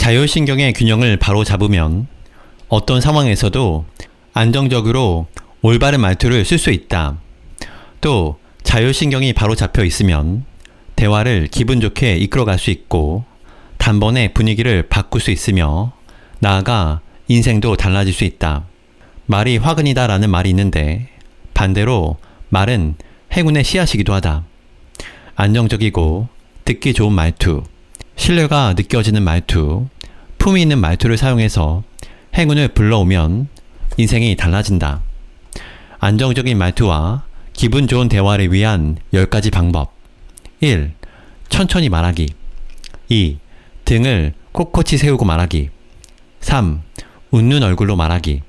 자율신경의 균형을 바로 잡으면 어떤 상황에서도 안정적으로 올바른 말투를 쓸 수 있다. 또 자율신경이 바로 잡혀 있으면 대화를 기분 좋게 이끌어갈 수 있고 단번에 분위기를 바꿀 수 있으며 나아가 인생도 달라질 수 있다. 말이 화근이다 라는 말이 있는데 반대로 말은 행운의 씨앗이기도 하다. 안정적이고 듣기 좋은 말투, 신뢰가 느껴지는 말투, 품위 있는 말투를 사용해서 행운을 불러오면 인생이 달라진다. 안정적인 말투와 기분 좋은 대화를 위한 10가지 방법. 1. 천천히 말하기. 2. 등을 꼿꼿이 세우고 말하기. 3. 웃는 얼굴로 말하기.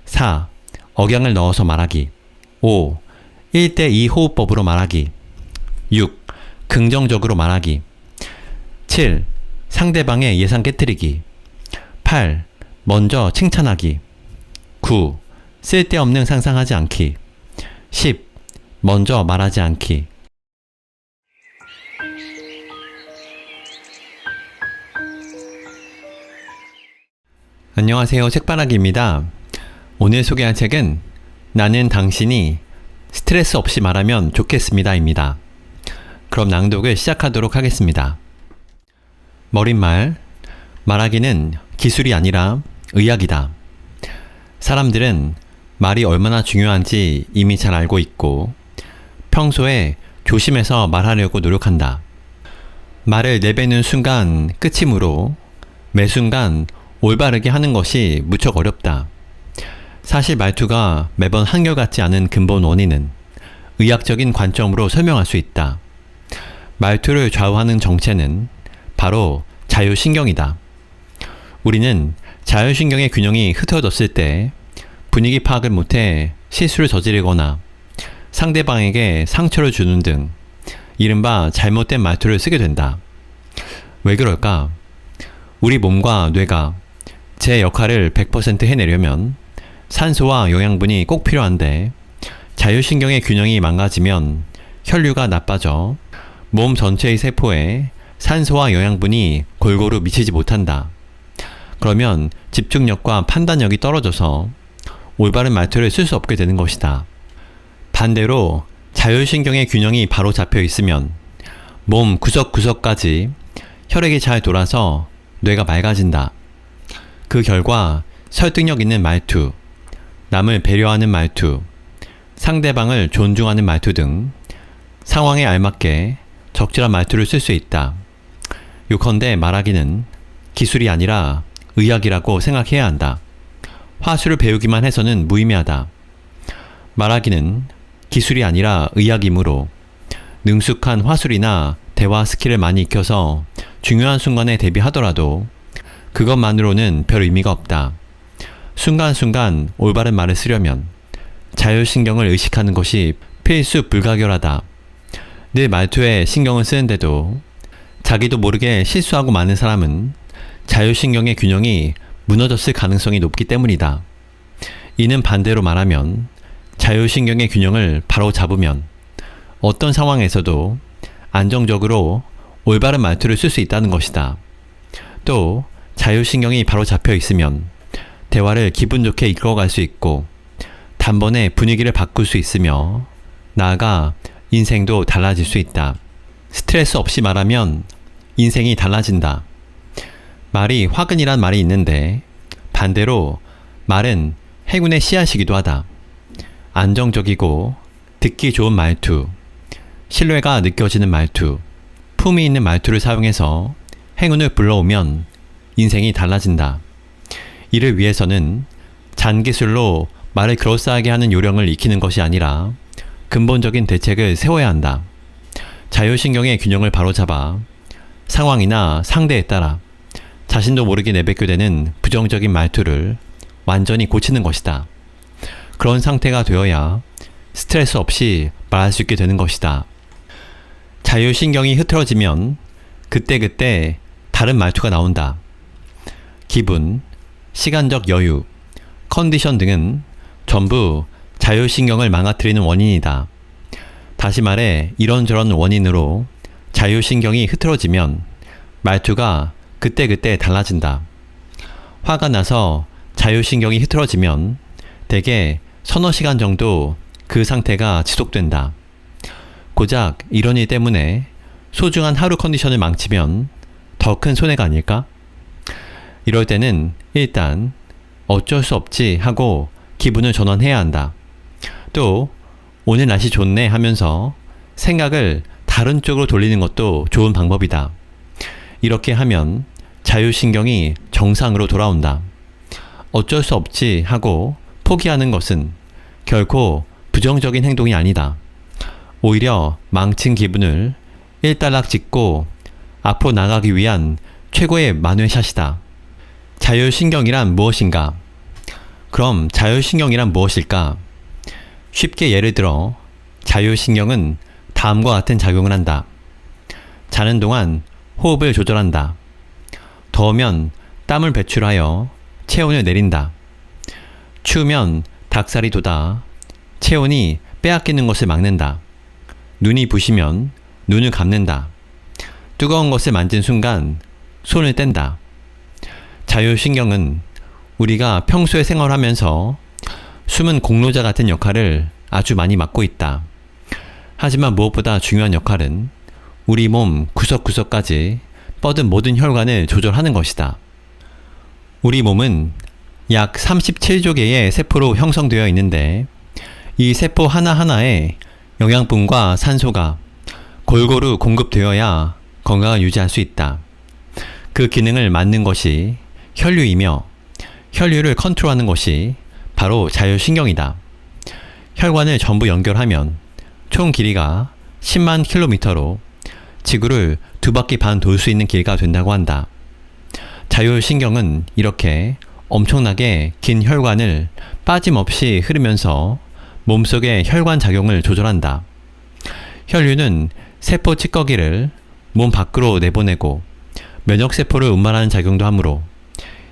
4. 억양을 넣어서 말하기. 5. 1대2 호흡법으로 말하기. 6. 긍정적으로 말하기. 7. 상대방의 예상 깨트리기. 8. 먼저 칭찬하기. 9. 쓸데없는 상상하지 않기. 10. 먼저 말하지 않기. 안녕하세요. 책바라기입니다. 오늘 소개할 책은 나는 당신이 스트레스 없이 말하면 좋겠습니다 입니다. 그럼 낭독을 시작하도록 하겠습니다. 머릿말, 말하기는 기술이 아니라 의학이다. 사람들은 말이 얼마나 중요한지 이미 잘 알고 있고 평소에 조심해서 말하려고 노력한다. 말을 내뱉는 순간 끝이므로 매 순간 올바르게 하는 것이 무척 어렵다. 사실 말투가 매번 한결같지 않은 근본 원인은 의학적인 관점으로 설명할 수 있다. 말투를 좌우하는 정체는 바로 자율신경이다. 우리는 자율신경의 균형이 흐트러졌을 때 분위기 파악을 못해 실수를 저지르거나 상대방에게 상처를 주는 등 이른바 잘못된 말투를 쓰게 된다. 왜 그럴까? 우리 몸과 뇌가 제 역할을 100% 해내려면 산소와 영양분이 꼭 필요한데 자율신경의 균형이 망가지면 혈류가 나빠져 몸 전체의 세포에 산소와 영양분이 골고루 미치지 못한다. 그러면 집중력과 판단력이 떨어져서 올바른 말투를 쓸 수 없게 되는 것이다. 반대로 자율신경의 균형이 바로 잡혀 있으면 몸 구석구석까지 혈액이 잘 돌아서 뇌가 맑아진다. 그 결과 설득력 있는 말투, 남을 배려하는 말투, 상대방을 존중하는 말투 등 상황에 알맞게 적절한 말투를 쓸 수 있다. 요컨대 말하기는 기술이 아니라 의학이라고 생각해야 한다. 화술을 배우기만 해서는 무의미하다. 말하기는 기술이 아니라 의학이므로 능숙한 화술이나 대화 스킬을 많이 익혀서 중요한 순간에 대비하더라도 그것만으로는 별 의미가 없다. 순간순간 올바른 말을 쓰려면 자율신경을 의식하는 것이 필수 불가결하다. 늘 말투에 신경을 쓰는데도 자기도 모르게 실수하고 마는 사람은 자율신경의 균형이 무너졌을 가능성이 높기 때문이다. 이는 반대로 말하면 자율신경의 균형을 바로 잡으면 어떤 상황에서도 안정적으로 올바른 말투를 쓸 수 있다는 것이다. 또 자율신경이 바로 잡혀 있으면 대화를 기분 좋게 이끌어갈 수 있고 단번에 분위기를 바꿀 수 있으며 나아가 인생도 달라질 수 있다. 스트레스 없이 말하면 인생이 달라진다. 말이 화근이란 말이 있는데 반대로 말은 행운의 씨앗이기도 하다. 안정적이고 듣기 좋은 말투, 신뢰가 느껴지는 말투, 품위 있는 말투를 사용해서 행운을 불러오면 인생이 달라진다. 이를 위해서는 잔기술로 말을 그럴싸하게 하는 요령을 익히는 것이 아니라 근본적인 대책을 세워야 한다. 자율신경의 균형을 바로잡아 상황이나 상대에 따라 자신도 모르게 내뱉게 되는 부정적인 말투를 완전히 고치는 것이다. 그런 상태가 되어야 스트레스 없이 말할 수 있게 되는 것이다. 자율신경이 흐트러지면 그때그때 다른 말투가 나온다. 기분, 시간적 여유, 컨디션 등은 전부 자율신경을 망가뜨리는 원인이다. 다시 말해 이런저런 원인으로 자율신경이 흐트러지면 말투가 그때그때 달라진다. 화가 나서 자율신경이 흐트러지면 대개 서너 시간 정도 그 상태가 지속된다. 고작 이런 일 때문에 소중한 하루 컨디션을 망치면 더 큰 손해가 아닐까? 이럴 때는 일단 어쩔 수 없지 하고 기분을 전환해야 한다. 또 오늘 날씨 좋네 하면서 생각을 다른 쪽으로 돌리는 것도 좋은 방법이다. 이렇게 하면 자율신경이 정상으로 돌아온다. 어쩔 수 없지 하고 포기하는 것은 결코 부정적인 행동이 아니다. 오히려 망친 기분을 일단락 짓고 앞으로 나가기 위한 최고의 만회샷이다. 자율신경이란 무엇인가? 그럼 자율신경이란 무엇일까? 쉽게 예를 들어 자율신경은 다음과 같은 작용을 한다. 자는 동안 호흡을 조절한다. 더우면 땀을 배출하여 체온을 내린다. 추우면 닭살이 돋아 체온이 빼앗기는 것을 막는다. 눈이 부시면 눈을 감는다. 뜨거운 것을 만진 순간 손을 뗀다. 자율신경은 우리가 평소에 생활하면서 숨은 공로자 같은 역할을 아주 많이 맡고 있다. 하지만 무엇보다 중요한 역할은 우리 몸 구석구석까지 뻗은 모든 혈관을 조절하는 것이다. 우리 몸은 약 37조 개의 세포로 형성되어 있는데 이 세포 하나하나에 영양분과 산소가 골고루 공급되어야 건강을 유지할 수 있다. 그 기능을 맡는 것이 혈류이며 혈류를 컨트롤하는 것이 바로 자율신경이다. 혈관을 전부 연결하면 총 길이가 10만 킬로미터로 지구를 2바퀴 반 돌 수 있는 길이가 된다고 한다. 자율신경은 이렇게 엄청나게 긴 혈관을 빠짐없이 흐르면서 몸속의 혈관 작용을 조절한다. 혈류는 세포 찌꺼기를 몸 밖으로 내보내고 면역세포를 운반하는 작용도 하므로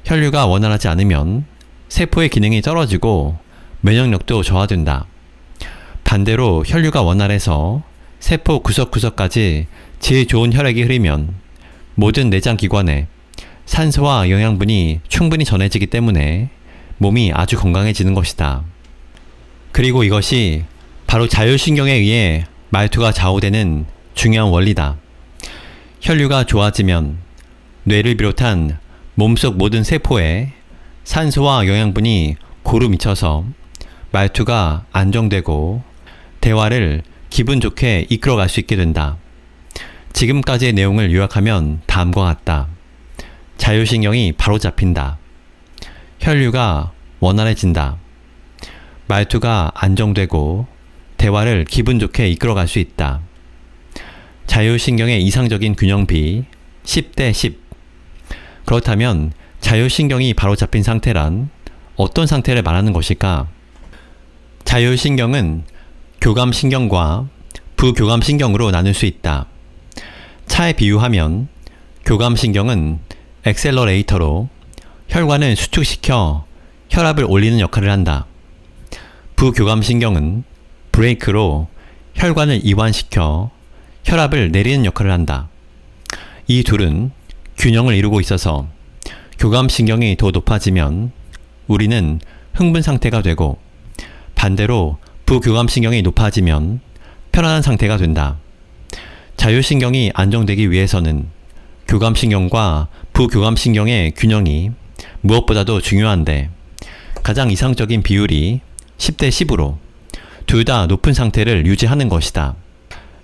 혈류가 원활하지 않으면 세포의 기능이 떨어지고 면역력도 저하된다. 반대로 혈류가 원활해서 세포 구석구석까지 질 좋은 혈액이 흐르면 모든 내장기관에 산소와 영양분이 충분히 전해지기 때문에 몸이 아주 건강해지는 것이다. 그리고 이것이 바로 자율신경에 의해 말투가 좌우되는 중요한 원리다. 혈류가 좋아지면 뇌를 비롯한 몸속 모든 세포에 산소와 영양분이 고루 미쳐서 말투가 안정되고 대화를 기분 좋게 이끌어갈 수 있게 된다. 지금까지의 내용을 요약하면 다음과 같다. 자율신경이 바로 잡힌다. 혈류가 원활해진다. 말투가 안정되고 대화를 기분 좋게 이끌어갈 수 있다. 자율신경의 이상적인 균형비 10대 10. 그렇다면 자율신경이 바로 잡힌 상태란 어떤 상태를 말하는 것일까? 자율신경은 교감신경과 부교감신경으로 나눌 수 있다. 차에 비유하면 교감신경은 엑셀러레이터로 혈관을 수축시켜 혈압을 올리는 역할을 한다. 부교감신경은 브레이크로 혈관을 이완시켜 혈압을 내리는 역할을 한다. 이 둘은 균형을 이루고 있어서 교감신경이 더 높아지면 우리는 흥분 상태가 되고 반대로 부교감신경이 높아지면 편안한 상태가 된다. 자율신경이 안정되기 위해서는 교감신경과 부교감신경의 균형이 무엇보다도 중요한데 가장 이상적인 비율이 10대 10으로 둘 다 높은 상태를 유지하는 것이다.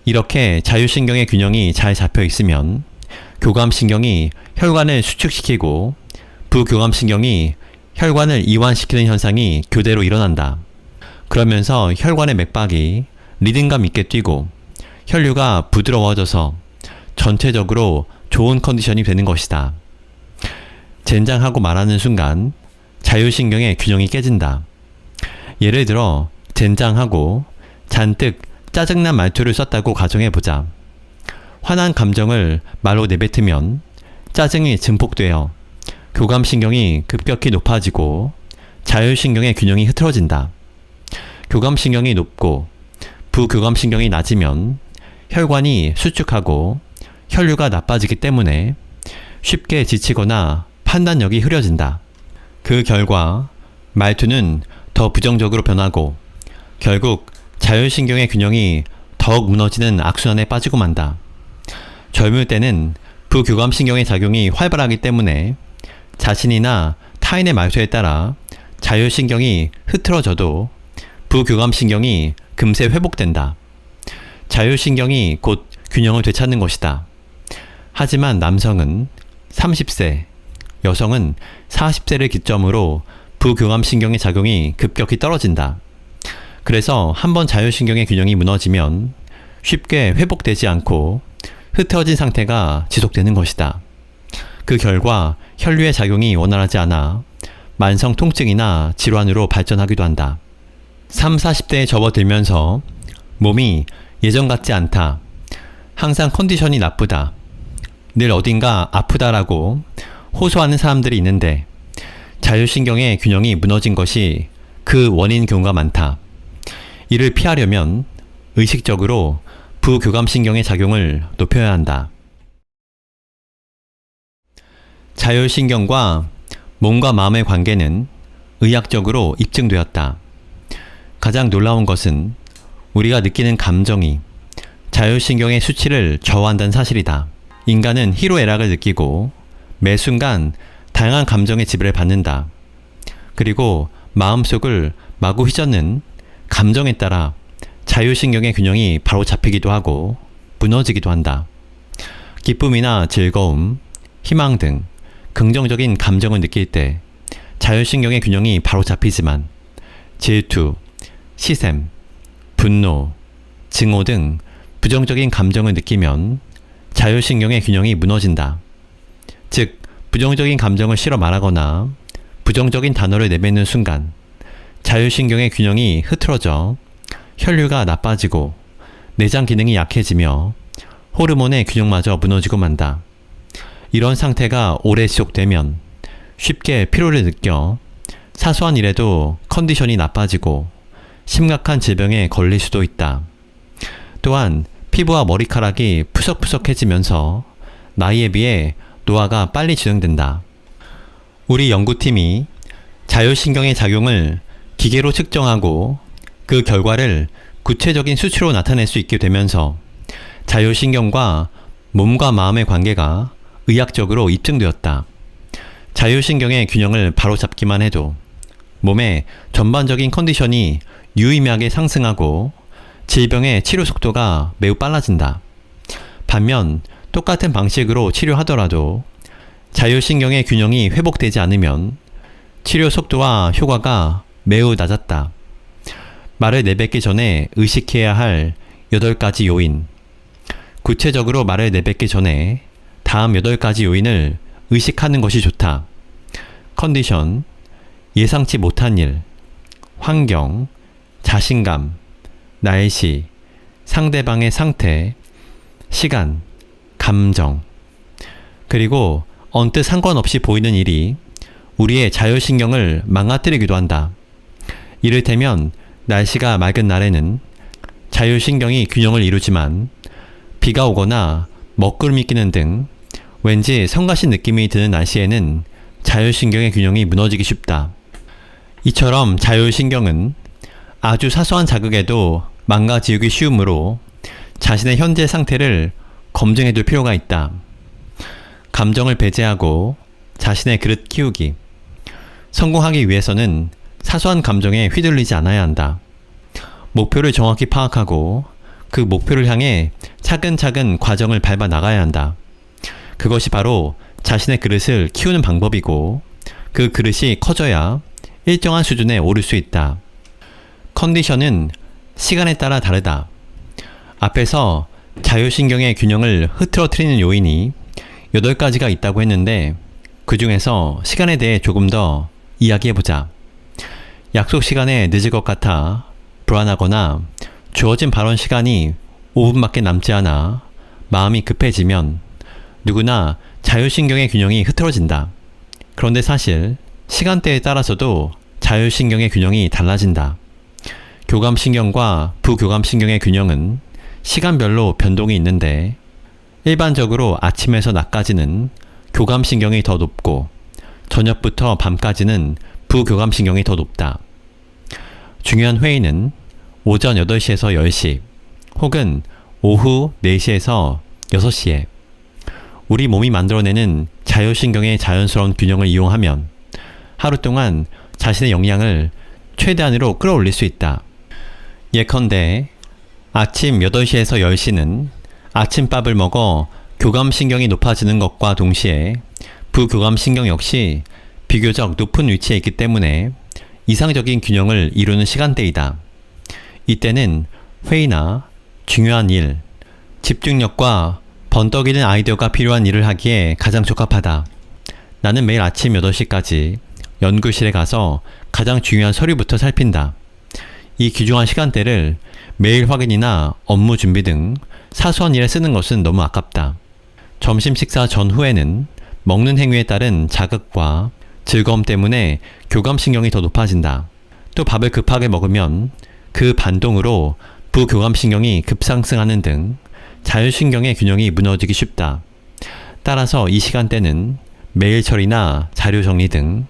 이렇게 자율신경의 균형이 잘 잡혀 있으면 교감신경이 혈관을 수축시키고 부교감신경이 혈관을 이완시키는 현상이 교대로 일어난다. 그러면서 혈관의 맥박이 리듬감 있게 뛰고 혈류가 부드러워져서 전체적으로 좋은 컨디션이 되는 것이다. 젠장하고 말하는 순간 자율신경의 균형이 깨진다. 예를 들어 젠장하고 잔뜩 짜증난 말투를 썼다고 가정해보자. 화난 감정을 말로 내뱉으면 짜증이 증폭되어 교감신경이 급격히 높아지고 자율신경의 균형이 흐트러진다. 교감신경이 높고 부교감신경이 낮으면 혈관이 수축하고 혈류가 나빠지기 때문에 쉽게 지치거나 판단력이 흐려진다. 그 결과 말투는 더 부정적으로 변하고 결국 자율신경의 균형이 더욱 무너지는 악순환에 빠지고 만다. 젊을 때는 부교감신경의 작용이 활발하기 때문에 자신이나 타인의 말투에 따라 자율신경이 흐트러져도 부교감신경이 금세 회복된다. 자율신경이 곧 균형을 되찾는 것이다. 하지만 남성은 30세, 여성은 40세를 기점으로 부교감신경의 작용이 급격히 떨어진다. 그래서 한번 자율신경의 균형이 무너지면 쉽게 회복되지 않고 흐트러진 상태가 지속되는 것이다. 그 결과 혈류의 작용이 원활하지 않아 만성 통증이나 질환으로 발전하기도 한다. 3, 40대에 접어들면서 몸이 예전 같지 않다. 항상 컨디션이 나쁘다. 늘 어딘가 아프다라고 호소하는 사람들이 있는데 자율신경의 균형이 무너진 것이 그 원인인 경우가 많다. 이를 피하려면 의식적으로 부교감신경의 작용을 높여야 한다. 자율신경과 몸과 마음의 관계는 의학적으로 입증되었다. 가장 놀라운 것은 우리가 느끼는 감정이 자율신경의 수치를 저하한다는 사실이다. 인간은 희로애락을 느끼고 매 순간 다양한 감정의 지배를 받는다. 그리고 마음속을 마구 휘젓는 감정에 따라 자율신경의 균형이 바로 잡히기도 하고 무너지기도 한다. 기쁨이나 즐거움, 희망 등 긍정적인 감정을 느낄 때 자율신경의 균형이 바로 잡히지만 질투, 시샘, 분노, 증오 등 부정적인 감정을 느끼면 자율신경의 균형이 무너진다. 즉, 부정적인 감정을 실어 말하거나 부정적인 단어를 내뱉는 순간 자율신경의 균형이 흐트러져 혈류가 나빠지고 내장 기능이 약해지며 호르몬의 균형마저 무너지고 만다. 이런 상태가 오래 지속되면 쉽게 피로를 느껴 사소한 일에도 컨디션이 나빠지고 심각한 질병에 걸릴 수도 있다. 또한 피부와 머리카락이 푸석푸석해지면서 나이에 비해 노화가 빨리 진행된다. 우리 연구팀이 자율신경의 작용을 기계로 측정하고 그 결과를 구체적인 수치로 나타낼 수 있게 되면서 자율신경과 몸과 마음의 관계가 의학적으로 입증되었다. 자율신경의 균형을 바로잡기만 해도 몸의 전반적인 컨디션이 유의미하게 상승하고 질병의 치료 속도가 매우 빨라진다. 반면 똑같은 방식으로 치료하더라도 자율신경의 균형이 회복되지 않으면 치료 속도와 효과가 매우 낮았다. 말을 내뱉기 전에 의식해야 할 8가지 요인. 구체적으로 말을 내뱉기 전에 다음 8가지 요인을 의식하는 것이 좋다. 컨디션, 예상치 못한 일, 환경, 자신감, 날씨, 상대방의 상태, 시간, 감정. 그리고 언뜻 상관없이 보이는 일이 우리의 자율신경을 망가뜨리기도 한다. 이를테면 날씨가 맑은 날에는 자율신경이 균형을 이루지만 비가 오거나 먹구름이 끼는 등 왠지 성가신 느낌이 드는 날씨에는 자율신경의 균형이 무너지기 쉽다. 이처럼 자율신경은 아주 사소한 자극에도 망가지기 쉬우므로 자신의 현재 상태를 검증해 둘 필요가 있다. 감정을 배제하고 자신의 그릇 키우기. 성공하기 위해서는 사소한 감정에 휘둘리지 않아야 한다. 목표를 정확히 파악하고 그 목표를 향해 차근차근 과정을 밟아 나가야 한다. 그것이 바로 자신의 그릇을 키우는 방법이고 그 그릇이 커져야 일정한 수준에 오를 수 있다. 컨디션은 시간에 따라 다르다. 앞에서 자율신경의 균형을 흐트러뜨리는 요인이 8가지가 있다고 했는데 그 중에서 시간에 대해 조금 더 이야기해보자. 약속 시간에 늦을 것 같아 불안하거나 주어진 발언 시간이 5분밖에 남지 않아 마음이 급해지면 누구나 자율신경의 균형이 흐트러진다. 그런데 사실 시간대에 따라서도 자율신경의 균형이 달라진다. 교감신경과 부교감신경의 균형은 시간별로 변동이 있는데 일반적으로 아침에서 낮까지는 교감신경이 더 높고 저녁부터 밤까지는 부교감신경이 더 높다. 중요한 회의는 오전 8시에서 10시 혹은 오후 4시에서 6시에 우리 몸이 만들어내는 자율신경의 자연스러운 균형을 이용하면 하루 동안 자신의 역량을 최대한으로 끌어올릴 수 있다. 예컨대 아침 8시에서 10시는 아침밥을 먹어 교감신경이 높아지는 것과 동시에 부교감신경 역시 비교적 높은 위치에 있기 때문에 이상적인 균형을 이루는 시간대이다. 이때는 회의나 중요한 일, 집중력과 번떡이는 아이디어가 필요한 일을 하기에 가장 적합하다. 나는 매일 아침 8시까지 연구실에 가서 가장 중요한 서류부터 살핀다. 이 귀중한 시간대를 메일 확인이나 업무 준비 등 사소한 일에 쓰는 것은 너무 아깝다. 점심 식사 전후에는 먹는 행위에 따른 자극과 즐거움 때문에 교감신경이 더 높아진다. 또 밥을 급하게 먹으면 그 반동으로 부교감신경이 급상승하는 등 자율신경의 균형이 무너지기 쉽다. 따라서 이 시간대는 메일 처리나 자료 정리 등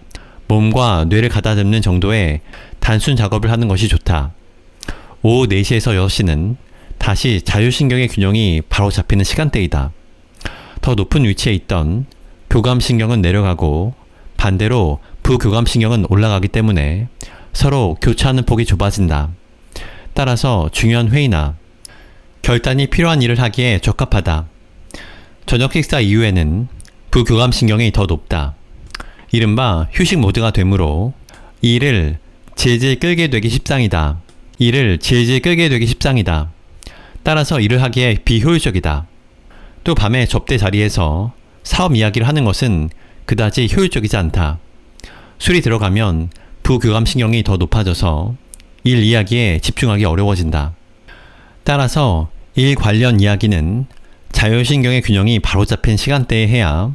몸과 뇌를 가다듬는 정도의 단순 작업을 하는 것이 좋다. 오후 4시에서 6시는 다시 자율신경의 균형이 바로 잡히는 시간대이다. 더 높은 위치에 있던 교감신경은 내려가고 반대로 부교감신경은 올라가기 때문에 서로 교차하는 폭이 좁아진다. 따라서 중요한 회의나 결단이 필요한 일을 하기에 적합하다. 저녁 식사 이후에는 부교감신경이 더 높다. 이른바 휴식 모드가 되므로 이 일을 질질 끌게 되기 십상이다. 따라서 일을 하기에 비효율적이다. 또 밤에 접대 자리에서 사업 이야기를 하는 것은 그다지 효율적이지 않다. 술이 들어가면 부교감신경이 더 높아져서 일 이야기에 집중하기 어려워진다. 따라서 일 관련 이야기는 자율신경의 균형이 바로 잡힌 시간대에 해야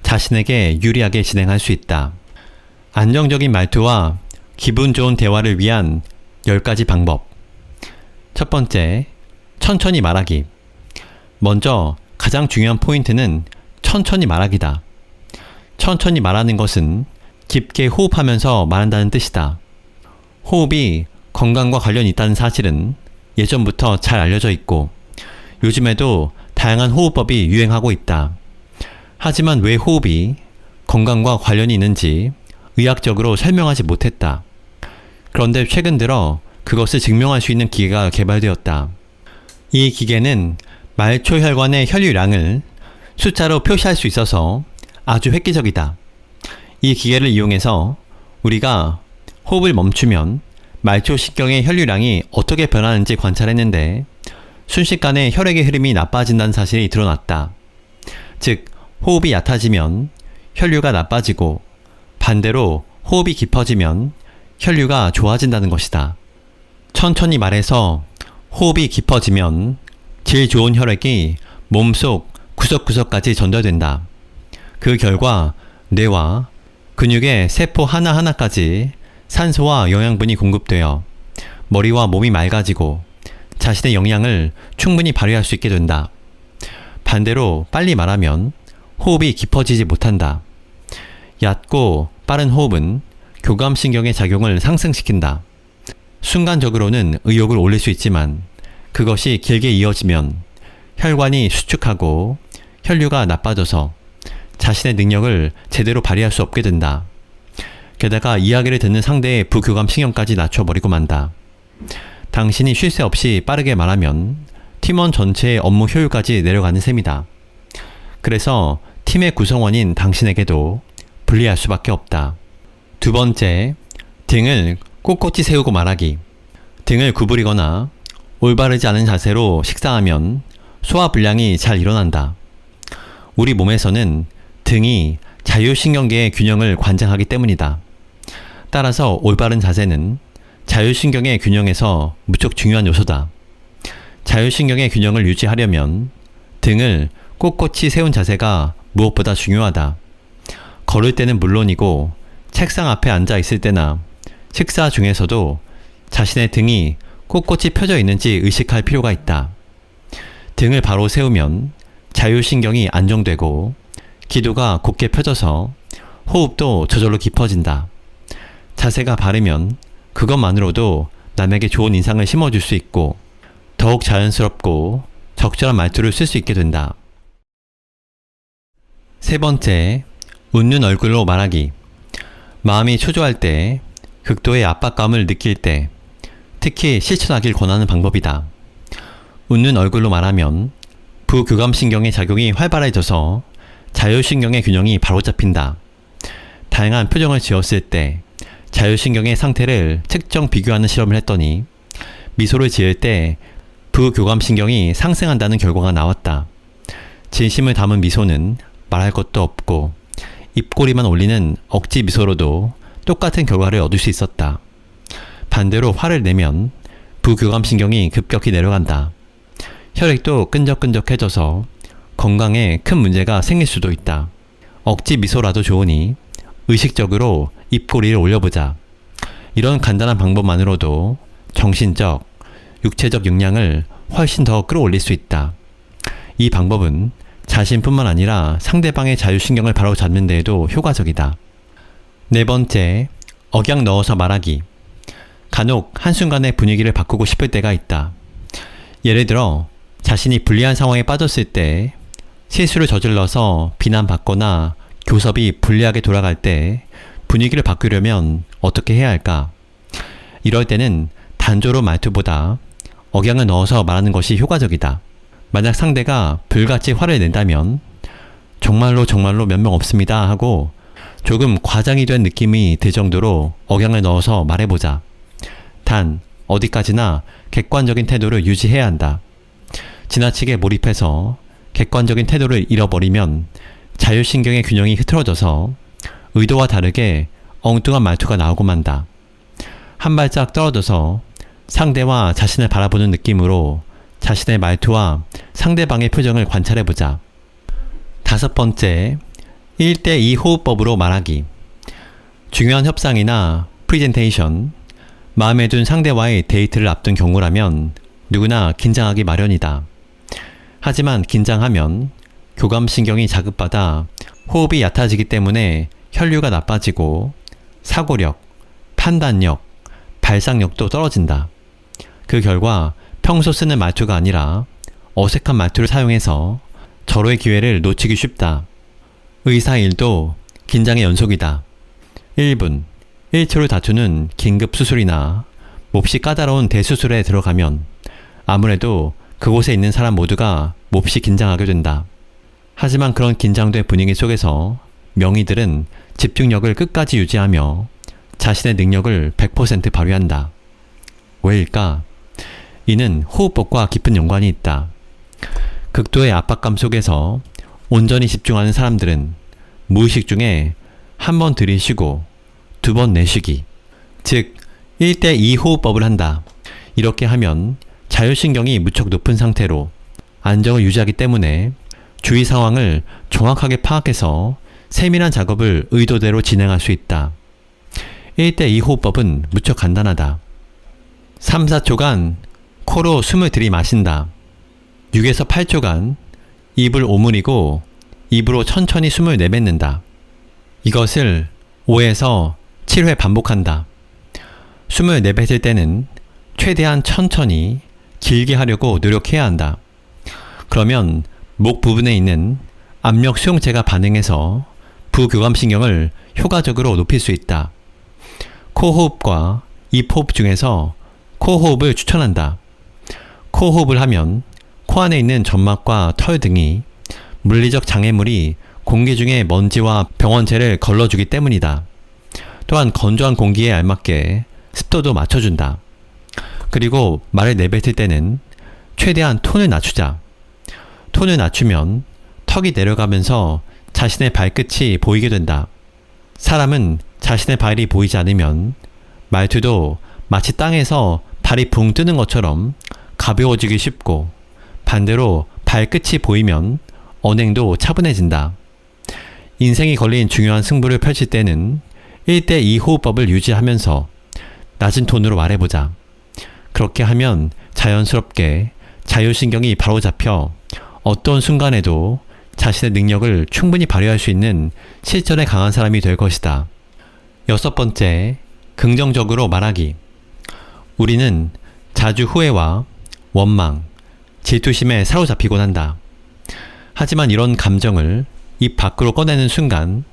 자신에게 유리하게 진행할 수 있다. 안정적인 말투와 기분 좋은 대화를 위한 10가지 방법. 첫 번째, 천천히 말하기. 먼저 가장 중요한 포인트는 천천히 말하기다. 천천히 말하는 것은 깊게 호흡하면서 말한다는 뜻이다. 호흡이 건강과 관련이 있다는 사실은 예전부터 잘 알려져 있고 요즘에도 다양한 호흡법이 유행하고 있다. 하지만 왜 호흡이 건강과 관련이 있는지 의학적으로 설명하지 못했다. 그런데 최근 들어 그것을 증명할 수 있는 기계가 개발되었다. 이 기계는 말초혈관의 혈류량을 숫자로 표시할 수 있어서 아주 획기적이다. 이 기계를 이용해서 우리가 호흡을 멈추면 말초신경의 혈류량이 어떻게 변하는지 관찰했는데 순식간에 혈액의 흐름이 나빠진다는 사실이 드러났다. 즉, 호흡이 얕아지면 혈류가 나빠지고 반대로 호흡이 깊어지면 혈류가 좋아진다는 것이다. 천천히 말해서 호흡이 깊어지면 질 좋은 혈액이 몸속 구석구석까지 전달된다. 그 결과 뇌와 근육의 세포 하나하나까지 산소와 영양분이 공급되어 머리와 몸이 맑아지고 자신의 역량을 충분히 발휘할 수 있게 된다. 반대로 빨리 말하면 호흡이 깊어지지 못한다. 얕고 빠른 호흡은 교감신경의 작용을 상승시킨다. 순간적으로는 의욕을 올릴 수 있지만 그것이 길게 이어지면 혈관이 수축하고 혈류가 나빠져서 자신의 능력을 제대로 발휘할 수 없게 된다. 게다가 이야기를 듣는 상대의 부교감신경까지 낮춰버리고 만다. 당신이 쉴 새 없이 빠르게 말하면 팀원 전체의 업무 효율까지 내려가는 셈이다. 그래서 팀의 구성원인 당신에게도 불리할 수밖에 없다. 두 번째, 등을 꼿꼿이 세우고 말하기. 등을 구부리거나 올바르지 않은 자세로 식사하면 소화불량이 잘 일어난다. 우리 몸에서는 등이 자율신경계의 균형을 관장하기 때문이다. 따라서 올바른 자세는 자율신경의 균형에서 무척 중요한 요소다. 자율신경의 균형을 유지하려면 등을 꼿꼿이 세운 자세가 무엇보다 중요하다. 걸을 때는 물론이고 책상 앞에 앉아 있을 때나 식사 중에서도 자신의 등이 꼿꼿이 펴져 있는지 의식할 필요가 있다. 등을 바로 세우면 자율신경이 안정되고 기도가 곧게 펴져서 호흡도 저절로 깊어진다. 자세가 바르면 그것만으로도 남에게 좋은 인상을 심어줄 수 있고 더욱 자연스럽고 적절한 말투를 쓸 수 있게 된다. 세 번째, 웃는 얼굴로 말하기. 마음이 초조할 때, 극도의 압박감을 느낄 때, 특히 실천하길 권하는 방법이다. 웃는 얼굴로 말하면 부교감신경의 작용이 활발해져서 자율신경의 균형이 바로 잡힌다. 다양한 표정을 지었을 때 자율신경의 상태를 측정 비교하는 실험을 했더니 미소를 지을 때 부교감신경이 상승한다는 결과가 나왔다. 진심을 담은 미소는 말할 것도 없고 입꼬리만 올리는 억지 미소로도 똑같은 결과를 얻을 수 있었다. 반대로 화를 내면 부교감신경이 급격히 내려간다. 혈액도 끈적끈적해져서 건강에 큰 문제가 생길 수도 있다. 억지 미소라도 좋으니 의식적으로 입꼬리를 올려보자. 이런 간단한 방법만으로도 정신적, 육체적 역량을 훨씬 더 끌어올릴 수 있다. 이 방법은 자신뿐만 아니라 상대방의 자율신경을 바로 잡는 데에도 효과적이다. 네 번째, 억양 넣어서 말하기. 간혹 한순간에 분위기를 바꾸고 싶을 때가 있다. 예를 들어 자신이 불리한 상황에 빠졌을 때 실수를 저질러서 비난받거나 교섭이 불리하게 돌아갈 때 분위기를 바꾸려면 어떻게 해야 할까? 이럴 때는 단조로운 말투보다 억양을 넣어서 말하는 것이 효과적이다. 만약 상대가 불같이 화를 낸다면 정말로 몇 명 없습니다 하고 조금 과장이 된 느낌이 들 정도로 억양을 넣어서 말해보자. 단 어디까지나 객관적인 태도를 유지해야 한다. 지나치게 몰입해서 객관적인 태도를 잃어버리면 자율신경의 균형이 흐트러져서 의도와 다르게 엉뚱한 말투가 나오고 만다. 한 발짝 떨어져서 상대와 자신을 바라보는 느낌으로 자신의 말투와 상대방의 표정을 관찰해보자. 다섯 번째, 1대2 호흡법으로 말하기. 중요한 협상이나 프리젠테이션, 마음에 둔 상대와의 데이트를 앞둔 경우라면 누구나 긴장하기 마련이다. 하지만 긴장하면 교감신경이 자극받아 호흡이 얕아지기 때문에 혈류가 나빠지고 사고력, 판단력, 발상력도 떨어진다. 그 결과 평소 쓰는 말투가 아니라 어색한 말투를 사용해서 절호의 기회를 놓치기 쉽다. 의사일도 긴장의 연속이다. 1분, 1초를 다투는 긴급 수술이나 몹시 까다로운 대수술에 들어가면 아무래도 그곳에 있는 사람 모두가 몹시 긴장하게 된다. 하지만 그런 긴장된 분위기 속에서 명의들은 집중력을 끝까지 유지하며 자신의 능력을 100% 발휘한다. 왜일까? 이는 호흡법과 깊은 연관이 있다. 극도의 압박감 속에서 온전히 집중하는 사람들은 무의식 중에 한 번 들이쉬고 두 번 내쉬기, 즉 1대2 호흡법을 한다. 이렇게 하면 자율신경이 무척 높은 상태로 안정을 유지하기 때문에 주위 상황을 정확하게 파악해서 세밀한 작업을 의도대로 진행할 수 있다. 1대2 호흡법은 무척 간단하다. 3, 4초간 코로 숨을 들이마신다. 6에서 8초간 입을 오므리고 입으로 천천히 숨을 내뱉는다. 이것을 5에서 7회 반복한다. 숨을 내뱉을 때는 최대한 천천히 길게 하려고 노력해야 한다. 그러면 목 부분에 있는 압력 수용체가 반응해서 부교감신경을 효과적으로 높일 수 있다. 코호흡과 입호흡 중에서 코호흡을 추천한다. 코호흡을 하면 코 안에 있는 점막과 털 등이 물리적 장애물이 공기 중에 먼지와 병원체를 걸러주기 때문이다. 또한 건조한 공기에 알맞게 습도도 맞춰준다. 그리고 말을 내뱉을 때는 최대한 톤을 낮추자. 톤을 낮추면 턱이 내려가면서 자신의 발끝이 보이게 된다. 사람은 자신의 발이 보이지 않으면 말투도 마치 땅에서 발이 붕 뜨는 것처럼 가벼워지기 쉽고 반대로 발끝이 보이면 언행도 차분해진다. 인생이 걸린 중요한 승부를 펼칠 때는 1대2 호흡법을 유지하면서 낮은 톤으로 말해보자. 그렇게 하면 자연스럽게 자율신경이 바로 잡혀 어떤 순간에도 자신의 능력을 충분히 발휘할 수 있는 실전에 강한 사람이 될 것이다. 6번째, 긍정적으로 말하기. 우리는 자주 후회와 원망, 질투심에 사로잡히곤 한다. 하지만 이런 감정을 입 밖으로 꺼내는 순간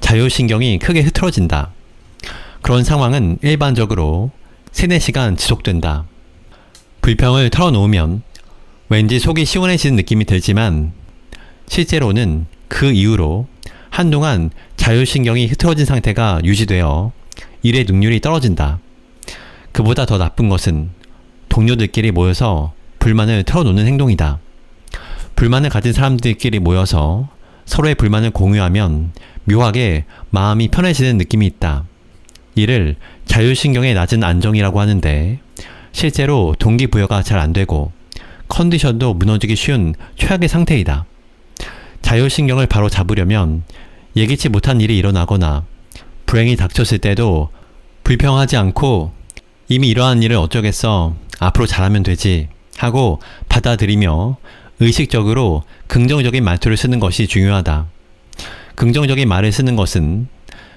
자율신경이 크게 흐트러진다. 그런 상황은 일반적으로 3-4시간 지속된다. 불평을 털어놓으면 왠지 속이 시원해지는 느낌이 들지만 실제로는 그 이후로 한동안 자율신경이 흐트러진 상태가 유지되어 일의 능률이 떨어진다. 그보다 더 나쁜 것은 동료들끼리 모여서 불만을 털어놓는 행동이다. 불만을 가진 사람들끼리 모여서 서로의 불만을 공유하면 묘하게 마음이 편해지는 느낌이 있다. 이를 자율신경의 낮은 안정이라고 하는데 실제로 동기부여가 잘 안되고 컨디션도 무너지기 쉬운 최악의 상태이다. 자율신경을 바로 잡으려면 예기치 못한 일이 일어나거나 불행이 닥쳤을 때도 불평하지 않고 이미 이러한 일을 어쩌겠어, 앞으로 잘하면 되지 하고 받아들이며 의식적으로 긍정적인 말투를 쓰는 것이 중요하다. 긍정적인 말을 쓰는 것은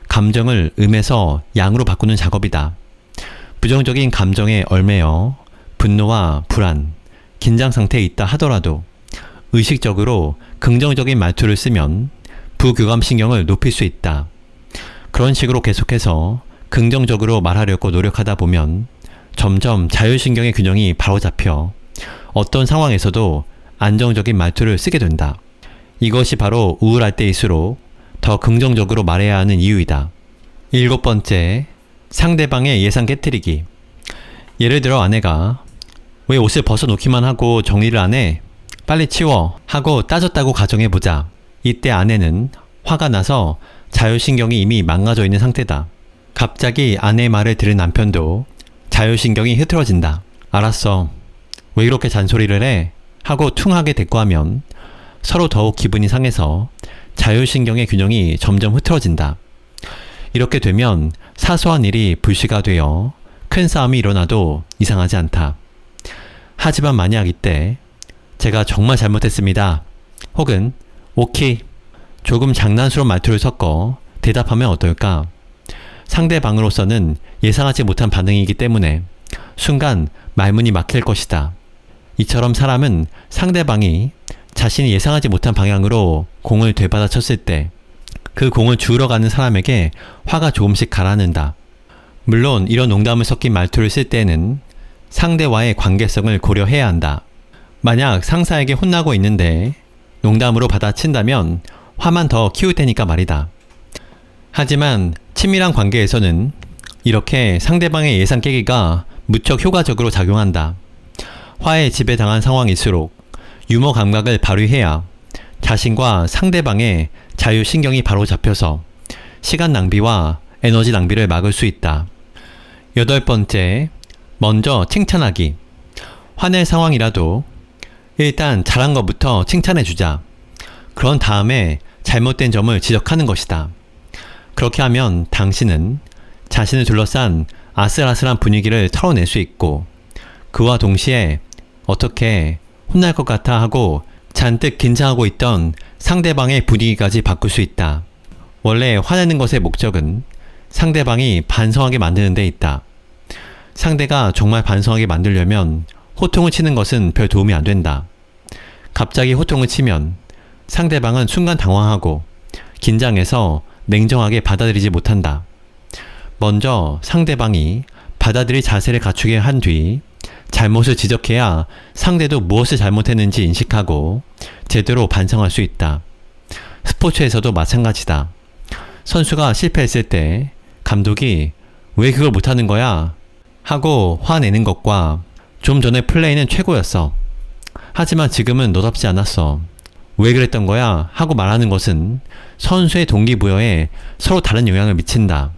감정을 음에서 양으로 바꾸는 작업이다. 부정적인 감정에 얽매여 분노와 불안, 긴장 상태에 있다 하더라도 의식적으로 긍정적인 말투를 쓰면 부교감신경을 높일 수 있다. 그런 식으로 계속해서 긍정적으로 말하려고 노력하다 보면 점점 자율신경의 균형이 바로잡혀 어떤 상황에서도 안정적인 말투를 쓰게 된다. 이것이 바로 우울할 때일수록 더 긍정적으로 말해야 하는 이유이다. 7번째, 상대방의 예상 깨트리기. 예를 들어 아내가 왜 옷을 벗어놓기만 하고 정리를 안 해? 빨리 치워! 하고 따졌다고 가정해보자. 이때 아내는 화가 나서 자율신경이 이미 망가져 있는 상태다. 갑자기 아내의 말을 들은 남편도 자율신경이 흐트러진다. 알았어. 왜 이렇게 잔소리를 해? 하고 퉁하게 대꾸하면 서로 더욱 기분이 상해서 자율신경의 균형이 점점 흐트러진다. 이렇게 되면 사소한 일이 불씨가 되어 큰 싸움이 일어나도 이상하지 않다. 하지만 만약 이때 제가 정말 잘못했습니다. 혹은 오케이, 조금 장난스러운 말투를 섞어 대답하면 어떨까? 상대방으로서는 예상하지 못한 반응이기 때문에 순간 말문이 막힐 것이다. 이처럼 사람은 상대방이 자신이 예상하지 못한 방향으로 공을 되받아쳤을 때 그 공을 주우러 가는 사람에게 화가 조금씩 가라앉는다. 물론 이런 농담을 섞인 말투를 쓸 때는 상대와의 관계성을 고려해야 한다. 만약 상사에게 혼나고 있는데 농담으로 받아친다면 화만 더 키울 테니까 말이다. 하지만 친밀한 관계에서는 이렇게 상대방의 예상 깨기가 무척 효과적으로 작용한다. 화에 지배당한 상황일수록 유머 감각을 발휘해야 자신과 상대방의 자율신경이 바로 잡혀서 시간 낭비와 에너지 낭비를 막을 수 있다. 8번째, 먼저 칭찬하기. 화낼 상황이라도 일단 잘한 것부터 칭찬해주자. 그런 다음에 잘못된 점을 지적하는 것이다. 그렇게 하면 당신은 자신을 둘러싼 아슬아슬한 분위기를 털어낼 수 있고 그와 동시에 어떻게 혼날 것 같아 하고 잔뜩 긴장하고 있던 상대방의 분위기까지 바꿀 수 있다. 원래 화내는 것의 목적은 상대방이 반성하게 만드는 데 있다. 상대가 정말 반성하게 만들려면 호통을 치는 것은 별 도움이 안 된다. 갑자기 호통을 치면 상대방은 순간 당황하고 긴장해서 냉정하게 받아들이지 못한다. 먼저 상대방이 받아들일 자세를 갖추게 한 뒤 잘못을 지적해야 상대도 무엇을 잘못했는지 인식하고 제대로 반성할 수 있다. 스포츠에서도 마찬가지다. 선수가 실패했을 때 감독이 왜 그걸 못하는 거야? 하고 화내는 것과 좀 전에 플레이는 최고였어. 하지만 지금은 너답지 않았어. 왜 그랬던 거야? 하고 말하는 것은 선수의 동기부여에 서로 다른 영향을 미친다.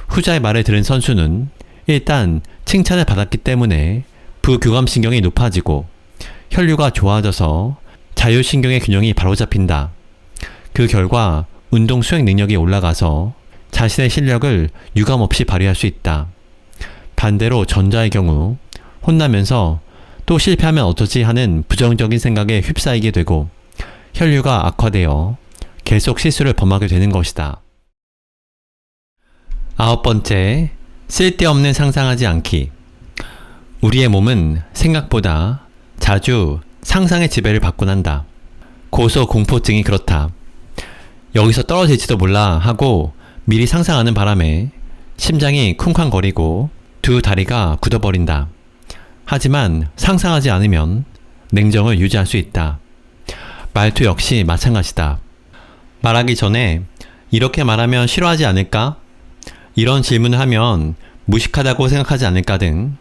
후자의 말을 들은 선수는 일단 칭찬을 받았기 때문에 부교감신경이 높아지고 혈류가 좋아져서 자율신경의 균형이 바로잡힌다. 그 결과 운동 수행 능력이 올라가서 자신의 실력을 유감없이 발휘할 수 있다. 반대로 전자의 경우 혼나면서 또 실패하면 어쩌지 하는 부정적인 생각에 휩싸이게 되고 혈류가 악화되어 계속 실수를 범하게 되는 것이다. 9번째, 쓸데없는 상상하지 않기. 우리의 몸은 생각보다 자주 상상의 지배를 받곤 한다. 고소공포증이 그렇다. 여기서 떨어질지도 몰라 하고 미리 상상하는 바람에 심장이 쿵쾅거리고 두 다리가 굳어버린다. 하지만 상상하지 않으면 냉정을 유지할 수 있다. 말투 역시 마찬가지다. 말하기 전에 이렇게 말하면 싫어하지 않을까? 이런 질문을 하면 무식하다고 생각하지 않을까 등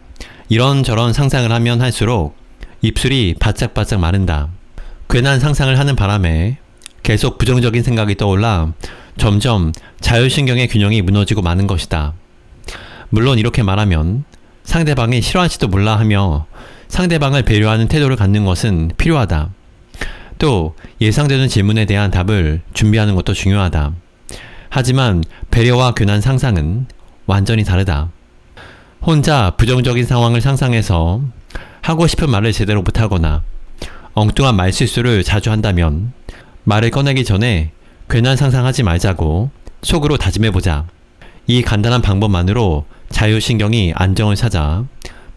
이런저런 상상을 하면 할수록 입술이 바짝바짝 마른다. 괜한 상상을 하는 바람에 계속 부정적인 생각이 떠올라 점점 자율신경의 균형이 무너지고 마는 것이다. 물론 이렇게 말하면 상대방이 싫어할지도 몰라 하며 상대방을 배려하는 태도를 갖는 것은 필요하다. 또 예상되는 질문에 대한 답을 준비하는 것도 중요하다. 하지만 배려와 괜한 상상은 완전히 다르다. 혼자 부정적인 상황을 상상해서 하고 싶은 말을 제대로 못하거나 엉뚱한 말실수를 자주 한다면 말을 꺼내기 전에 괜한 상상하지 말자고 속으로 다짐해보자. 이 간단한 방법만으로 자율신경이 안정을 찾아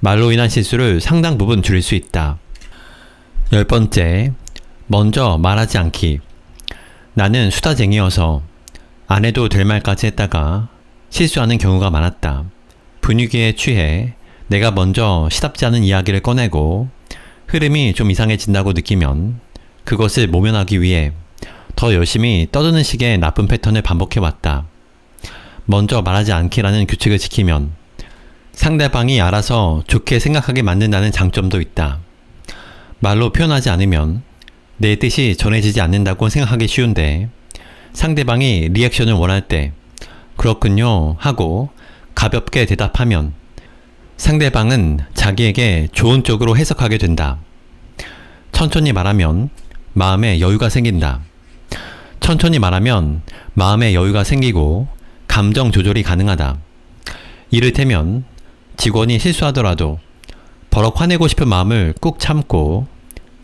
말로 인한 실수를 상당 부분 줄일 수 있다. 10번째, 먼저 말하지 않기. 나는 수다쟁이여서 안 해도 될 말까지 했다가 실수하는 경우가 많았다. 분위기에 취해 내가 먼저 시답지 않은 이야기를 꺼내고 흐름이 좀 이상해진다고 느끼면 그것을 모면하기 위해 더 열심히 떠드는 식의 나쁜 패턴을 반복해왔다. 먼저 말하지 않기라는 규칙을 지키면 상대방이 알아서 좋게 생각하게 만든다는 장점도 있다. 말로 표현하지 않으면 내 뜻이 전해지지 않는다고 생각하기 쉬운데 상대방이 리액션을 원할 때 그렇군요 하고 가볍게 대답하면 상대방은 자기에게 좋은 쪽으로 해석하게 된다. 천천히 말하면 마음에 여유가 생긴다. 천천히 말하면 마음에 여유가 생기고 감정 조절이 가능하다. 이를테면 직원이 실수하더라도 버럭 화내고 싶은 마음을 꾹 참고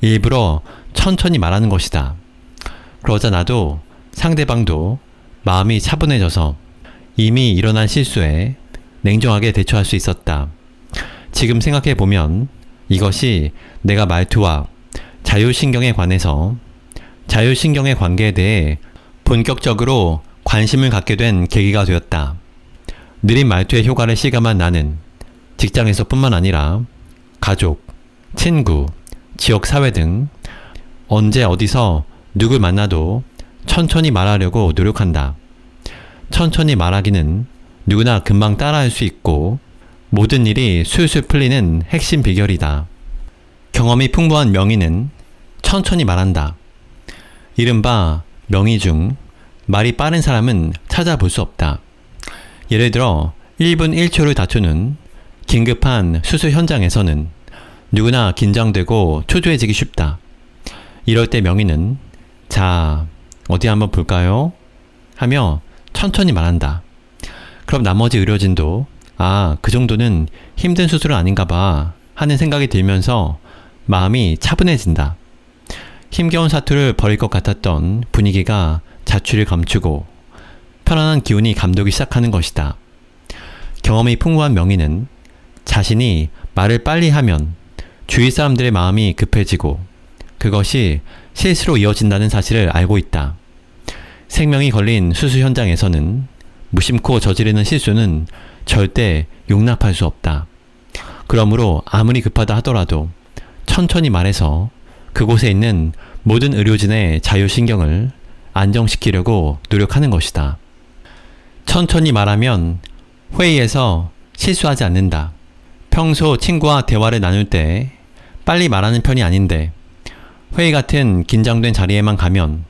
일부러 천천히 말하는 것이다. 그러자 나도 상대방도 마음이 차분해져서 이미 일어난 실수에 냉정하게 대처할 수 있었다. 지금 생각해보면 이것이 내가 말투와 자율신경에 관해서 자율신경의 관계에 대해 본격적으로 관심을 갖게 된 계기가 되었다. 느린 말투의 효과를 실감한 나는 직장에서 뿐만 아니라 가족, 친구, 지역 사회 등 언제 어디서 누굴 만나도 천천히 말하려고 노력한다. 천천히 말하기는 누구나 금방 따라할 수 있고 모든 일이 술술 풀리는 핵심 비결이다. 경험이 풍부한 명의는 천천히 말한다. 이른바 명의 중 말이 빠른 사람은 찾아볼 수 없다. 예를 들어 1분 1초를 다투는 긴급한 수술 현장에서는 누구나 긴장되고 초조해지기 쉽다. 이럴 때 명의는 자, 어디 한번 볼까요? 하며 천천히 말한다. 그럼 나머지 의료진도 그 정도는 힘든 수술은 아닌가 봐 하는 생각이 들면서 마음이 차분해진다. 힘겨운 사투를 벌일 것 같았던 분위기가 자취를 감추고 편안한 기운이 감돌기 시작하는 것이다. 경험이 풍부한 명의는 자신이 말을 빨리 하면 주위 사람들의 마음이 급해지고 그것이 실수로 이어진다는 사실을 알고 있다. 생명이 걸린 수술 현장에서는 무심코 저지르는 실수는 절대 용납할 수 없다. 그러므로 아무리 급하다 하더라도 천천히 말해서 그곳에 있는 모든 의료진의 자율신경을 안정시키려고 노력하는 것이다. 천천히 말하면 회의에서 실수하지 않는다. 평소 친구와 대화를 나눌 때 빨리 말하는 편이 아닌데 회의 같은 긴장된 자리에만 가면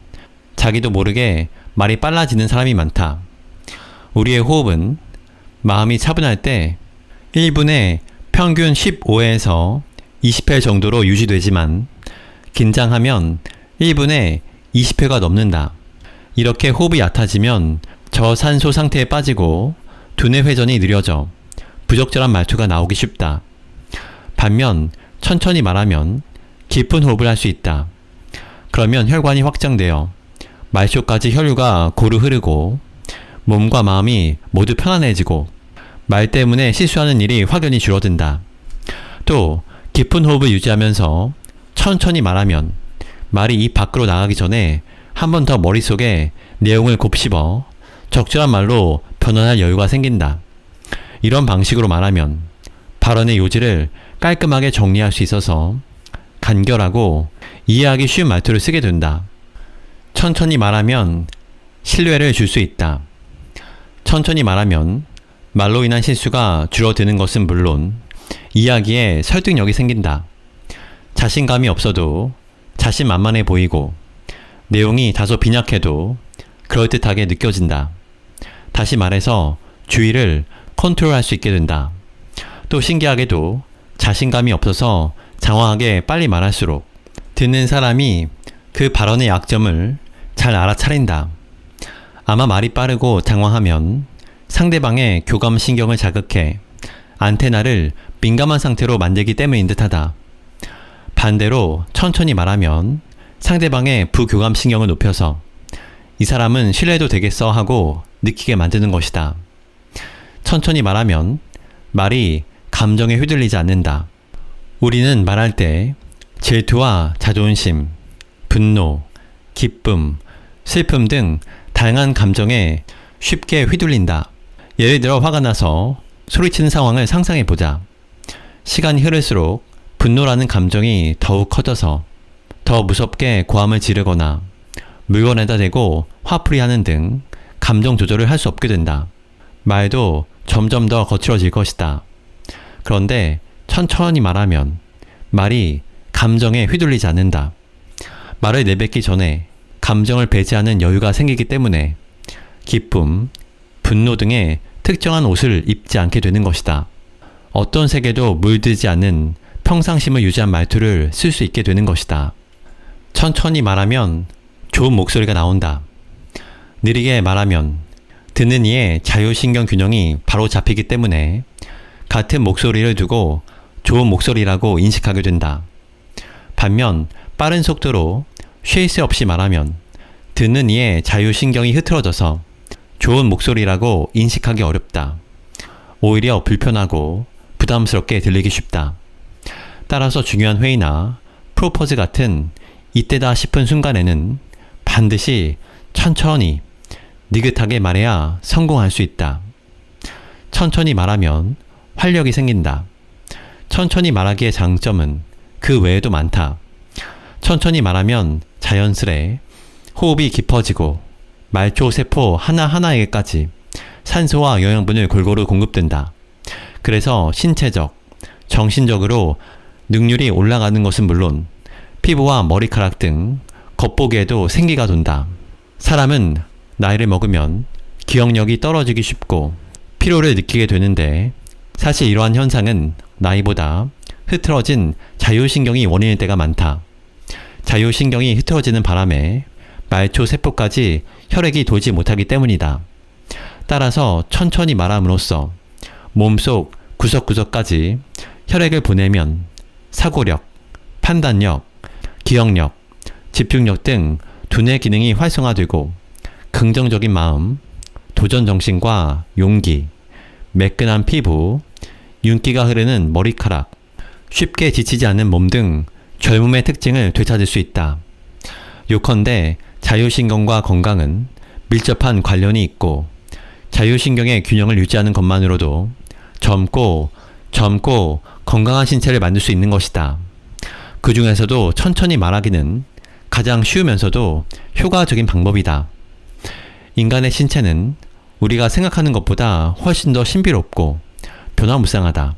자기도 모르게 말이 빨라지는 사람이 많다. 우리의 호흡은 마음이 차분할 때 1분에 평균 15회에서 20회 정도로 유지되지만 긴장하면 1분에 20회가 넘는다. 이렇게 호흡이 얕아지면 저산소 상태에 빠지고 두뇌 회전이 느려져 부적절한 말투가 나오기 쉽다. 반면 천천히 말하면 깊은 호흡을 할 수 있다. 그러면 혈관이 확장되어 말초까지 혈류가 고루 흐르고 몸과 마음이 모두 편안해지고 말 때문에 실수하는 일이 확연히 줄어든다. 또 깊은 호흡을 유지하면서 천천히 말하면 말이 입 밖으로 나가기 전에 한 번 더 머릿속에 내용을 곱씹어 적절한 말로 변환할 여유가 생긴다. 이런 방식으로 말하면 발언의 요지를 깔끔하게 정리할 수 있어서 간결하고 이해하기 쉬운 말투를 쓰게 된다. 천천히 말하면 신뢰를 줄 수 있다. 천천히 말하면 말로 인한 실수가 줄어드는 것은 물론 이야기에 설득력이 생긴다. 자신감이 없어도 자신만만해 보이고 내용이 다소 빈약해도 그럴듯하게 느껴진다. 다시 말해서 주의를 컨트롤할 수 있게 된다. 또 신기하게도 자신감이 없어서 장황하게 빨리 말할수록 듣는 사람이 그 발언의 약점을 잘 알아차린다. 아마 말이 빠르고 장황하면 상대방의 교감신경을 자극해 안테나를 민감한 상태로 만들기 때문인 듯하다. 반대로 천천히 말하면 상대방의 부교감신경을 높여서 이 사람은 신뢰해도 되겠어 하고 느끼게 만드는 것이다. 천천히 말하면 말이 감정에 휘둘리지 않는다. 우리는 말할 때 질투와 자존심, 분노, 기쁨, 슬픔 등 다양한 감정에 쉽게 휘둘린다. 예를 들어 화가 나서 소리치는 상황을 상상해보자. 시간이 흐를수록 분노라는 감정이 더욱 커져서 더 무섭게 고함을 지르거나 물건에다 대고 화풀이하는 등 감정 조절을 할 수 없게 된다. 말도 점점 더 거칠어질 것이다. 그런데 천천히 말하면 말이 감정에 휘둘리지 않는다. 말을 내뱉기 전에 감정을 배제하는 여유가 생기기 때문에 기쁨, 분노 등의 특정한 옷을 입지 않게 되는 것이다. 어떤 색에도 물들지 않는 평상심을 유지한 말투를 쓸 수 있게 되는 것이다. 천천히 말하면 좋은 목소리가 나온다. 느리게 말하면 듣는 이의 자율신경 균형이 바로 잡히기 때문에 같은 목소리를 두고 좋은 목소리라고 인식하게 된다. 반면 빠른 속도로 쉴 새 없이 말하면 듣는 이의 자율신경이 흐트러져서 좋은 목소리라고 인식하기 어렵다. 오히려 불편하고 부담스럽게 들리기 쉽다. 따라서 중요한 회의나 프로포즈 같은 이때다 싶은 순간에는 반드시 천천히 느긋하게 말해야 성공할 수 있다. 천천히 말하면 활력이 생긴다. 천천히 말하기의 장점은 그 외에도 많다. 천천히 말하면 자연스레 호흡이 깊어지고 말초 세포 하나하나에게까지 산소와 영양분을 골고루 공급된다. 그래서 신체적, 정신적으로 능률이 올라가는 것은 물론 피부와 머리카락 등 겉보기에도 생기가 돈다. 사람은 나이를 먹으면 기억력이 떨어지기 쉽고 피로를 느끼게 되는데 사실 이러한 현상은 나이보다 흐트러진 자율신경이 원인일 때가 많다. 자율신경이 흐트러지는 바람에 말초 세포까지 혈액이 돌지 못하기 때문이다. 따라서 천천히 말함으로써 몸속 구석구석까지 혈액을 보내면 사고력, 판단력, 기억력, 집중력 등 두뇌 기능이 활성화되고 긍정적인 마음, 도전정신과 용기, 매끈한 피부, 윤기가 흐르는 머리카락, 쉽게 지치지 않는 몸 등 젊음의 특징을 되찾을 수 있다. 요컨대 자율신경과 건강은 밀접한 관련이 있고 자율신경의 균형을 유지하는 것만으로도 젊고 건강한 신체를 만들 수 있는 것이다. 그 중에서도 천천히 말하기는 가장 쉬우면서도 효과적인 방법이다. 인간의 신체는 우리가 생각하는 것보다 훨씬 더 신비롭고 변화무쌍하다.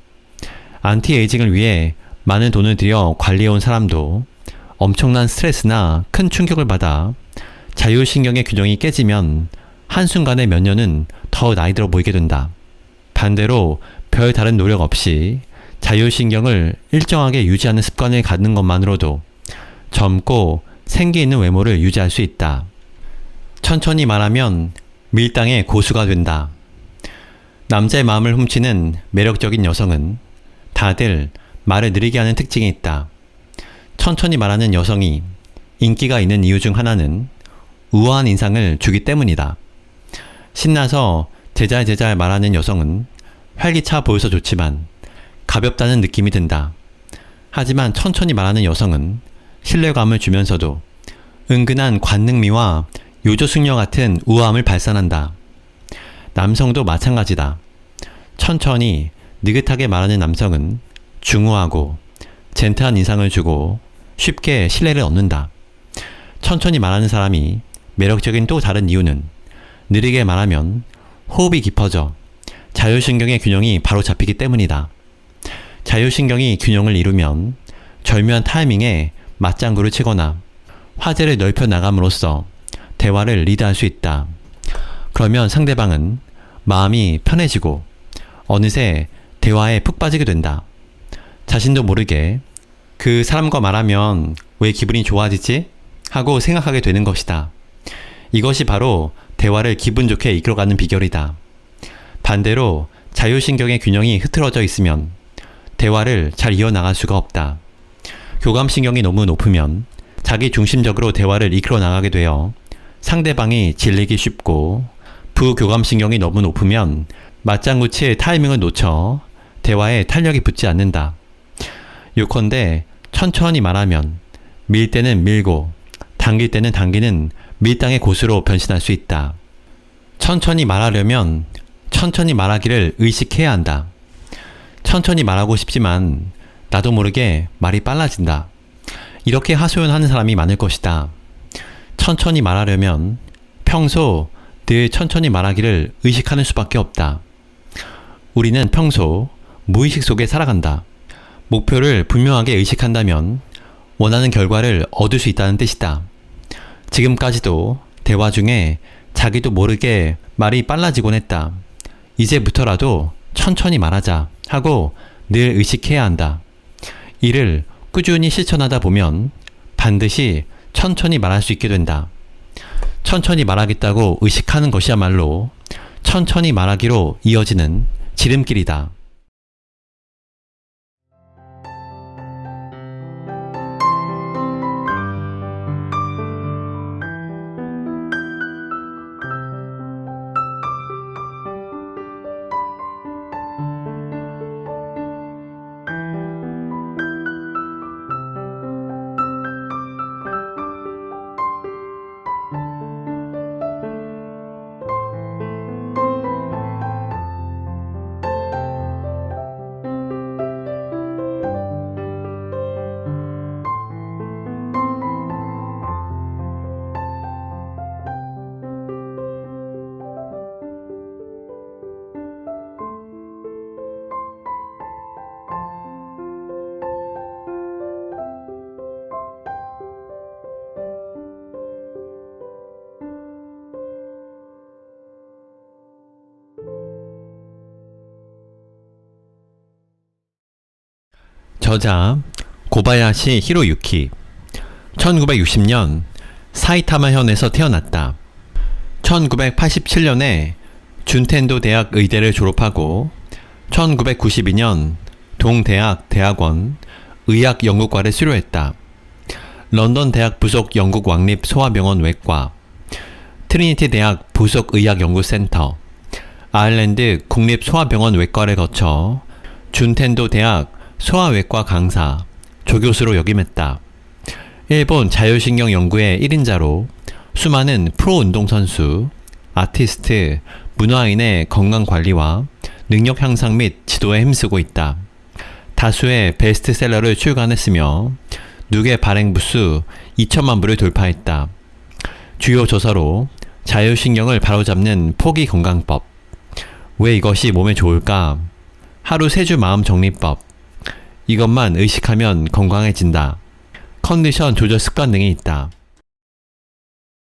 안티에이징을 위해 많은 돈을 들여 관리해온 사람도 엄청난 스트레스나 큰 충격을 받아 자율신경의 균형이 깨지면 한순간에 몇 년은 더 나이 들어 보이게 된다. 반대로 별 다른 노력 없이 자율신경을 일정하게 유지하는 습관을 갖는 것만으로도 젊고 생기 있는 외모를 유지할 수 있다. 천천히 말하면 밀당의 고수가 된다. 남자의 마음을 훔치는 매력적인 여성은 다들 말을 느리게 하는 특징이 있다. 천천히 말하는 여성이 인기가 있는 이유 중 하나는 우아한 인상을 주기 때문이다. 신나서 제잘제잘 말하는 여성은 활기차 보여서 좋지만 가볍다는 느낌이 든다. 하지만 천천히 말하는 여성은 신뢰감을 주면서도 은근한 관능미와 요조숙녀 같은 우아함을 발산한다. 남성도 마찬가지다. 천천히 느긋하게 말하는 남성은 중후하고 젠틀한 인상을 주고 쉽게 신뢰를 얻는다. 천천히 말하는 사람이 매력적인 또 다른 이유는 느리게 말하면 호흡이 깊어져 자율신경의 균형이 바로 잡히기 때문이다. 자율신경이 균형을 이루면 절묘한 타이밍에 맞장구를 치거나 화제를 넓혀 나감으로써 대화를 리드할 수 있다. 그러면 상대방은 마음이 편해지고 어느새 대화에 푹 빠지게 된다. 자신도 모르게 그 사람과 말하면 왜 기분이 좋아지지? 하고 생각하게 되는 것이다. 이것이 바로 대화를 기분 좋게 이끌어가는 비결이다. 반대로 자율신경의 균형이 흐트러져 있으면 대화를 잘 이어나갈 수가 없다. 교감신경이 너무 높으면 자기 중심적으로 대화를 이끌어 나가게 되어 상대방이 질리기 쉽고, 부교감신경이 너무 높으면 맞장구 칠 타이밍을 놓쳐 대화에 탄력이 붙지 않는다. 요컨대 천천히 말하면 밀 때는 밀고 당길 때는 당기는 밀당의 고수로 변신할 수 있다. 천천히 말하려면 천천히 말하기를 의식해야 한다. 천천히 말하고 싶지만 나도 모르게 말이 빨라진다. 이렇게 하소연하는 사람이 많을 것이다. 천천히 말하려면 평소 늘 천천히 말하기를 의식하는 수밖에 없다. 우리는 평소 무의식 속에 살아간다. 목표를 분명하게 의식한다면 원하는 결과를 얻을 수 있다는 뜻이다. 지금까지도 대화 중에 자기도 모르게 말이 빨라지곤 했다. 이제부터라도 천천히 말하자 하고 늘 의식해야 한다. 이를 꾸준히 실천하다 보면 반드시 천천히 말할 수 있게 된다. 천천히 말하겠다고 의식하는 것이야말로 천천히 말하기로 이어지는 지름길이다. 저자 고바야시 히로유키. 1960년 사이타마현에서 태어났다. 1987년에 준텐도 대학 의대를 졸업하고 1992년 동대학 대학원 의학연구과를 수료했다. 런던 대학 부속 영국 왕립 소아병원 외과, 트리니티 대학 부속 의학연구센터, 아일랜드 국립 소아병원 외과를 거쳐 준텐도 대학 소아외과 강사, 조교수로 역임했다. 일본 자율신경 연구의 1인자로 수많은 프로운동선수, 아티스트, 문화인의 건강관리와 능력 향상 및 지도에 힘쓰고 있다. 다수의 베스트셀러를 출간했으며 누계 발행 부수 2천만 부를 돌파했다. 주요 저서로 자율신경을 바로잡는 포기건강법, 왜 이것이 몸에 좋을까, 하루 3주 마음정리법, 이것만 의식하면 건강해진다, 컨디션 조절 습관 등이 있다.